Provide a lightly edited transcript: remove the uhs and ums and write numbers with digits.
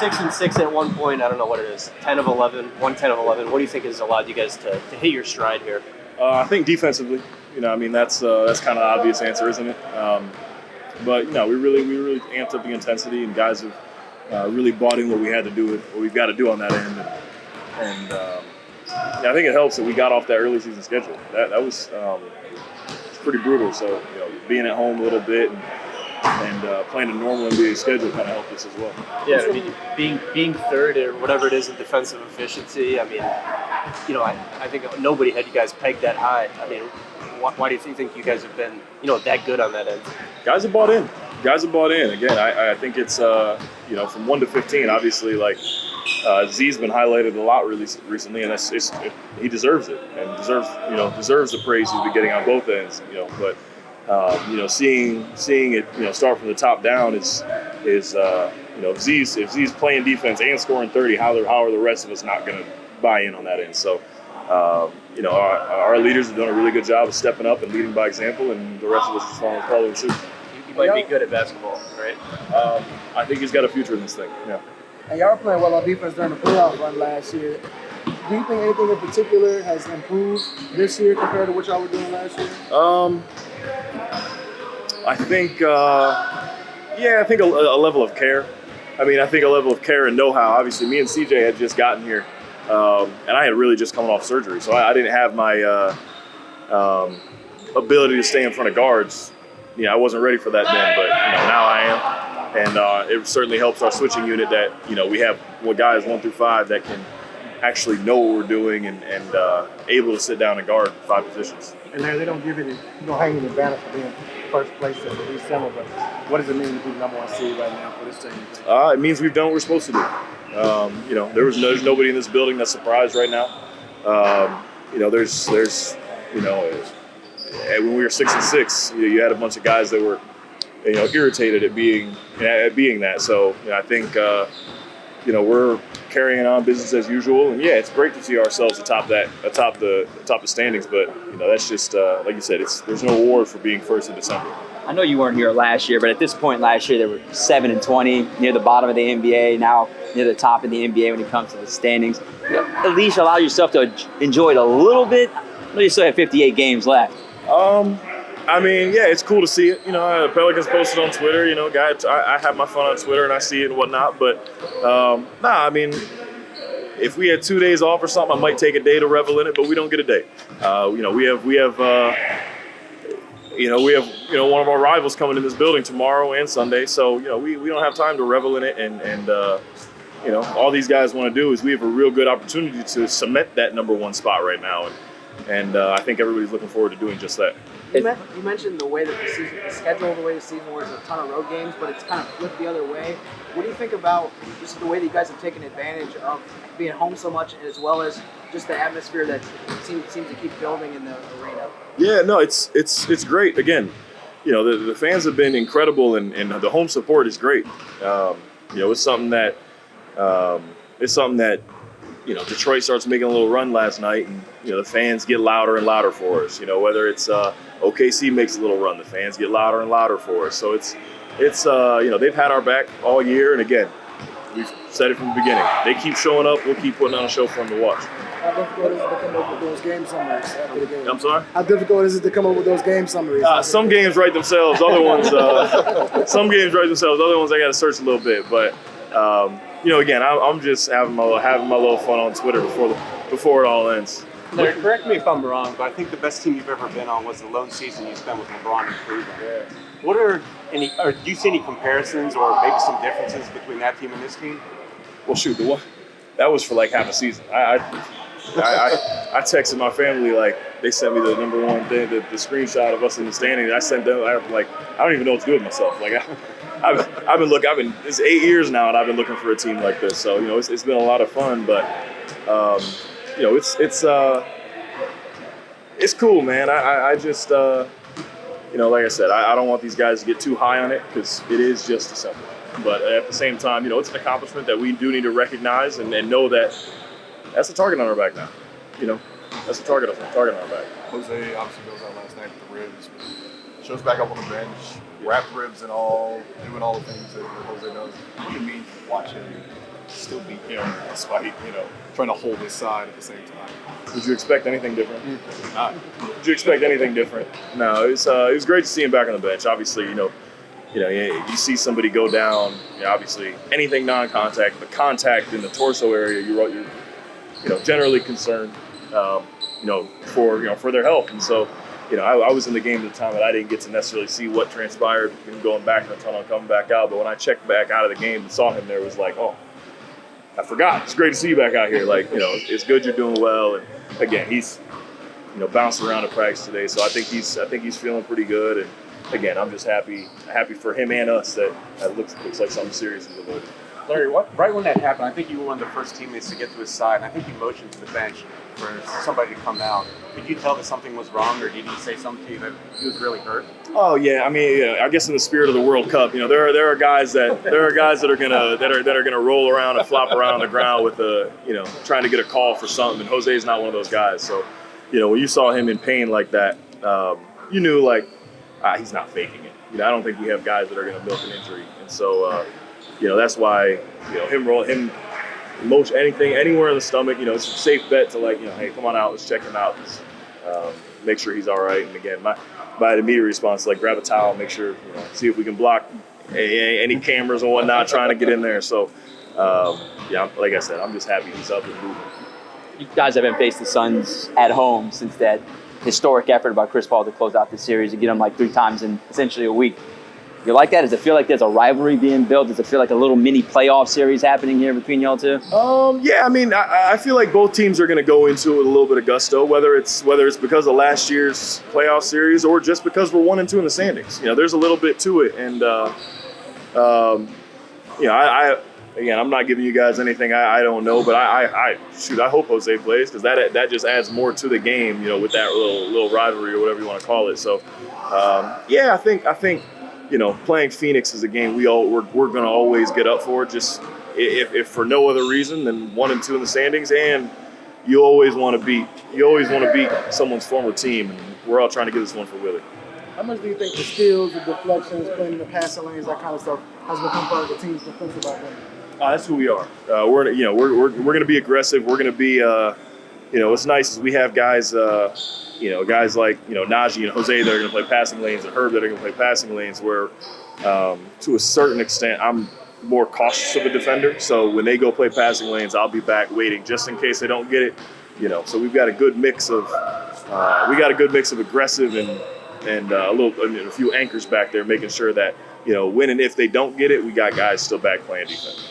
6-6 at one point. I don't know what it is. 10 of 11. 10 of 11. What do you think has allowed you guys to hit your stride here? I think defensively. I mean that's kind of the obvious answer, isn't it? But we really amped up the intensity, and guys have really bought in what we had to do, what we've got to do on that end, and I think it helps that we got off that early season schedule. That was pretty brutal. So being at home a little bit and playing a normal NBA schedule kind of helped us as well. Yeah, I mean, being third or whatever it is in defensive efficiency. I mean, I think nobody had you guys pegged that high. I mean, why do you think you guys have been that good on that end? Guys have bought in. Again, I think it's from 1 to 15. Obviously, like Z's been highlighted a lot recently, and he deserves it and deserves the praise he's been getting on both ends. But seeing it start from the top down is if Z's playing defense and scoring 30, how are the rest of us not going to buy in on that end? So our leaders have done a really good job of stepping up and leading by example, and the rest of us just following suit. You might be good at basketball, right? I think he's got a future in this thing. Yeah. And y'all were playing well on defense during the playoff run last year. Do you think anything in particular has improved this year compared to what y'all were doing last year? I think a level of care. I mean, I think a level of care and know-how. Obviously, me and CJ had just gotten here, and I had really just come off surgery, so I didn't have my ability to stay in front of guards. I wasn't ready for that then, but now I am, and it certainly helps our switching unit that we have guys 1 through 5 that can actually know what we're doing and able to sit down and guard 5 positions. And Larry, they don't give you hang you the banner for being first place in December, but what does it mean to be number 1 seed right now for this team? It means we've done what we're supposed to do. There's nobody in this building that's surprised right now. When we were 6-6, you had a bunch of guys that were, irritated at being that. So I think we're carrying on business as usual, and it's great to see ourselves atop the standings. But that's just like you said, there's no award for being first in December. I know you weren't here last year, but at this point last year they were 7-20, near the bottom of the NBA. Now near the top of the NBA when it comes to the standings. At least allow yourself to enjoy it a little bit. I know you still have 58 games left. I mean, it's cool to see it. The Pelicans posted on Twitter. I have my fun on Twitter and I see it and whatnot. But I mean, if we had 2 days off or something, I might take a day to revel in it. But we don't get a day. We have one of our rivals coming in this building tomorrow and Sunday. So we don't have time to revel in it. And all these guys want to do is we have a real good opportunity to cement that number 1 spot right now. And I think everybody's looking forward to doing just that. You mentioned the way that the schedule, the way the season works, a ton of road games, but it's kind of flipped the other way. What do you think about just the way that you guys have taken advantage of being home so much, as well as just the atmosphere that seems to keep building in the arena? Yeah, no, it's great. Again, the fans have been incredible, and the home support is great. It's something that Detroit starts making a little run last night, and the fans get louder and louder for us. Whether it's OKC makes a little run, the fans get louder and louder for us. So it's they've had our back all year, and again, we've said it from the beginning. They keep showing up, we'll keep putting on a show for them to watch. How difficult is it to come up with those game summaries after the game? I'm sorry? How difficult is it to come up with those game summaries? Some games write themselves. Other ones, some games write themselves. Other ones I got to search a little bit, but. Again, I'm just having my little fun on Twitter before it all ends. Larry, correct me if I'm wrong, but I think the best team you've ever been on was the lone season you spent with LeBron and Cleveland. Yeah. Do you see any comparisons or maybe some differences between that team and this team? Well, shoot, that was for like half a season. I texted my family, like, they sent me the number 1 thing, the screenshot of us in the standings. I sent them, I don't even know what to do with myself. Like, it's 8 years now, and I've been looking for a team like this. So, it's been a lot of fun, but, it's cool, man. I just, like I said, I don't want these guys to get too high on it because it is just December. But at the same time, it's an accomplishment that we do need to recognize and know that that's a target on our back now. That's a target on our back. Jose obviously goes out last night with the ribs. Shows back up on the bench, wrapped ribs and all, doing all the things that Jose does. What do you mean to watch him still beat him despite, trying to hold his side at the same time. Would you expect anything different? Not. Did you expect anything different? No, it was great to see him back on the bench. Obviously, you see somebody go down. Obviously, anything non-contact, the contact in the torso area, you're generally concerned, for their health. And so, I was in the game at the time, and I didn't get to necessarily see what transpired going back in the tunnel and coming back out. But when I checked back out of the game and saw him there, it was like, oh, I forgot. It's great to see you back out here. It's good you're doing well. And again, he's bounced around at practice today, so I think he's feeling pretty good. And again, I'm just happy for him and us that looks like something serious is avoided. Larry, right when that happened, I think you were one of the first teammates to get to his side, and I think you motioned to the bench for somebody to come out. Did you tell that something was wrong, or did he say something to you that he was really hurt? Oh yeah, I mean, I guess in the spirit of the World Cup, there are guys that are gonna roll around and flop around on the ground with trying to get a call for something, and Jose's not one of those guys. So, when you saw him in pain like that, you knew he's not faking it. I don't think we have guys that are gonna milk an injury, and so that's why him motion anything anywhere in the stomach, it's a safe bet to hey, come on out, let's check him out, make sure he's all right. And again, my immediate response is grab a towel, make sure see if we can block any cameras and whatnot trying to get in there. So like I said, I'm just happy he's up and moving. You guys haven't faced the Suns at home since that historic effort by Chris Paul to close out the series. You get them 3 times in essentially a week. You like that? Does it feel like there's a rivalry being built? Does it feel like a little mini playoff series happening here between y'all two? Yeah, I mean, I feel like both teams are going to go into it with a little bit of gusto, whether it's because of last year's playoff series or just because we're 1 and 2 in the standings. There's a little bit to it, and again, I'm not giving you guys anything I don't know, but I hope Jose plays because that just adds more to the game, with that little rivalry or whatever you want to call it. So, I think. Playing Phoenix is a game we're going to always get up for, just if for no other reason than 1 and 2 in the standings, and you always want to beat someone's former team, and we're all trying to get this one for Willy. How much do you think the steals, the deflections, playing in the passing lanes, that kind of stuff has become part of the team's defensive identity? That's who we are. We're going to be aggressive. We're going to be what's nice is we have guys. Guys like, Naji and Jose that are going to play passing lanes and Herbert that are going to play passing lanes where, to a certain extent, I'm more cautious of a defender. So when they go play passing lanes, I'll be back waiting just in case they don't get it. So we've got a good mix of aggressive and a few anchors back there, making sure that, when and if they don't get it, we got guys still back playing defense.